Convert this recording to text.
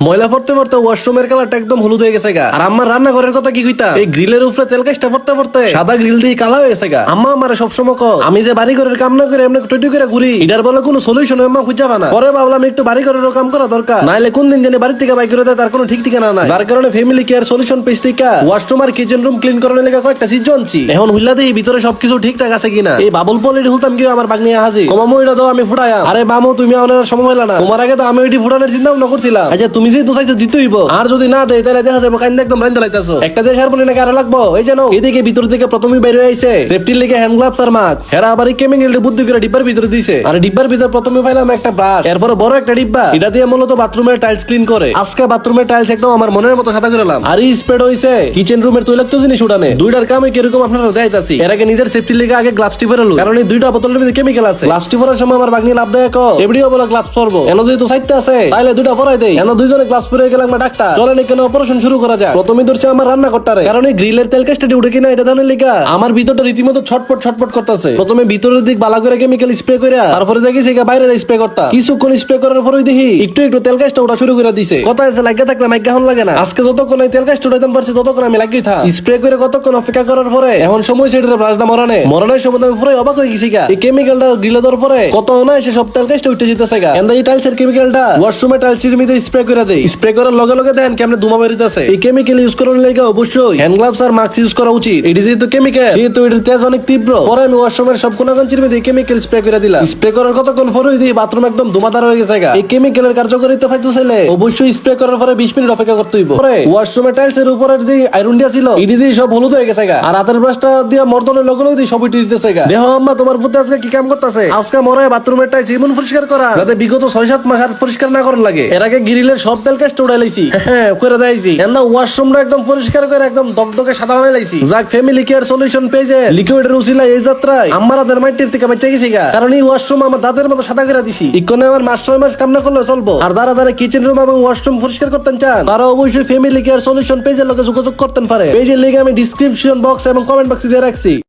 ময়লা পড়তে পড়তে ওয়াশরুমের কালারটা একদম হলুদ হয়ে গেছে গা। আর আম্মার রান্নাঘরের কথা কি কইতা, এই গ্রিলের উপরে তেল কাজটা পড়তে পড়তে সাদা গ্রিল দিয়ে কালা হয়ে গেছে গা। আম্মা আমারে সবসময় কয় আমি যে বাড়ি ঘরের কাম না করে এমনি টুটি করে ঘুরি, এটার বলে কোনো সলিউশন আম্মা খুঁজে পানা। পরে ভাবলাম একটু বাড়ি ঘরেরও কাম করা দরকার, নাইলে কোন দিন জানি বাড়ি থেকে বাইক করে দেয় তার কোনো ঠিক ঠিকানা নাই। যার কারণে ফ্যামিলি কেয়ার সলিউশন পেজ থেকে ওয়াশরুম আর কিচেন রুম ক্লিন করার লেগে কয়েকটা চিজ আনছি। এখন হুল্লা দিয়ে ভিতরে সবকিছু ঠিকঠাক আছে কিনা। এই বাবুল পলির হুলতাম কি আমার বাগনিয়া হাজি কমামো এটা দাও আমি ফুটায়া। আরে বামু তুমি আমার সময় হইলা না, তোমার আগে তো আমি ওইটি ফুটানোর চিন্তা ভাবনা করছিলাম। আচ্ছা তুমি যে তো চাইছো দিতেই আর যদি না দেয় তাহলে দেখা যাবে কাইন্দা একদম রাইন্দা লাইতাছো। একটা দেশ আর বলি নাকি আরো লাগবো। এই জানো এদিকে ভিতর থেকে প্রথমেই বের হয়ে আইছে সেফটির লেগে হ্যান্ড গ্লাভস আর মাস্ক। এরা আবার কেমিক্যাল বুদ্ধি করে ডিব্বার ভিতরে দিছে। আর ডিব্বার ভিতর প্রথমে পাইলাম একটা ব্রাশ, এরপরে বড় একটা ডিব্বা, এটা দিয়ে মূলত বাথরুমের টাইলস ক্লিন করে। আজকে বাথরুমের টাইলস একদম আমার মনের মতো সাদা করলাম। আর স্প্রেড হইছে কিচেন রুমের তৈলাক্ত জিনিস উঠানে। দুইটার কামে কিরকম আপনারা দেখাইতাছি। এর আগে নিজের সেফটির লেগে আগে গ্লাভস টি পরে লো, কারণ এই দুইটা বোতলের মধ্যে কেমিক্যাল আছে। গ্লাভস টি পরার সময় আমার বাগনি লাভদায়ক এভরিও বলে গ্লাভস পরবো। এনো যেহেতু সাইডটা আছে তাইলে দুইটা পরাই দেই। এনো দুইজনে গ্লাভস পরে গেলাম ডাক্তার চলে কেন অপারেশন শুরু করা যায়। প্রথমে ধরছে আমার রান্না করতে, কারণ এই গ্রিলের তেল কাজটা উঠে কিনা এটা জানার লিগা আমার ভিতরটা রীতিমতো ছটপট ছটপট করতেছে। প্রথমে ভিতরের দিক বালা করে কেমিক্যাল স্প্রে করে তারপরে দেখি সে বাইরে স্প্রে করতা। কিছুক্ষণ স্প্রে করার পরে দেখি একটু একটু তেল কাজটা ওটা শুরু করে দিছে। কথা আছে লাগিয়ে থাকলে মাইকা হন লাগে না। আজকে যতক্ষণ এই তেল কাজটা উঠাইতাম পারছি ততক্ষণ আমি লাগিয়ে থাক স্প্রে করে কতক্ষণ অপেক্ষা করার পরে এখন সময় সেটা ব্রাশ দা মরণের সময় আমি পুরো অবাক হয়ে গেছি গা। এই কেমিক্যালটা গ্রিলে দেওয়ার পরে কত না এসে সব তেল কাজটা উঠে যেতেছে গা। এন্ড এই টাইলসের কেমিক্যালটা ওয়াশরুমে টাইলসের মধ্যে স্প্রে করে দেই। স্প্রে করার লগে লগে দেন কেমনে ধুমা বেরিতেছে। এই কেমিক্যাল ইউজ করার লাগে অবশ্যই হ্যান্ড গ্লাভস আর মাস্ক ইউজ করা উচিত। এটি যেহেতু কেমিক্যাল যেহেতু এটার তেজ অনেক তীব্র। পরে আমি ওয়াশরুমের সব কোনাকাঞ্চির মধ্যে কেমিক্যাল স্প্রে করে দিলাম। স্প্রে করার কতক্ষণ পরে দিই বাথরুম একদম ধুমাদার হয়ে গেছে গা। এই কেমিক্যালের কার্যকারিতা পাইতে চাইলে অবশ্যই স্প্রে করার পরে 20 মিনিট অপেক্ষা করতে হইব। পরে ওয়াশরুমের টাইলসের উপরের যে আয়রন দিয়া ছিল এটি দিয়ে সব হলুদ হয়ে গেছে গা। আর হাতের ব্রাশটা দিয়ে মর্দনের লগে লগে সব উঠে দিতেছে গা। দেখো আম্মা তোমার পুতে আজকে কি কাম করতেছে। আজকে মরে বাথরুমের টাইলস এমন পরিষ্কার করা যাতে বিগত 6-7 মাস আর পরিষ্কার না করার লাগে। এর আগে গ্রিলের সব তেল কাজটা উড়াই লাইছি, হ্যাঁ করে দেয়ছি। এন্ড ওয়াশরুমটা একদম পরিষ্কার করে একদম দগদগে সাদা বানাই লাইছি। যাক ফ্যামিলি কেয়ার সলিউশন পেজে লিকুইডের উসিলা এই যাত্রায় আমাদের মাইটির থেকে বাঁচা গেছি গা। কারণ এই ওয়াশরুম আমার দাঁতের মতো সাদা করে দিছি। ইকনে আমার 5-6 মাস কাম না করলে চলবো। আর যারা যারা কিচেন রুম এবং ওয়াশরুম পরিষ্কার করতে চান তারা অবশ্যই ফ্যামিলি কেয়ার সলিউশন পেজের লগে যোগাযোগ করতে পারে। পেজের লিংক আমি ডেসক্রিপশন বক্স এবং কমেন্ট বক্সে দিয়ে রাখছি।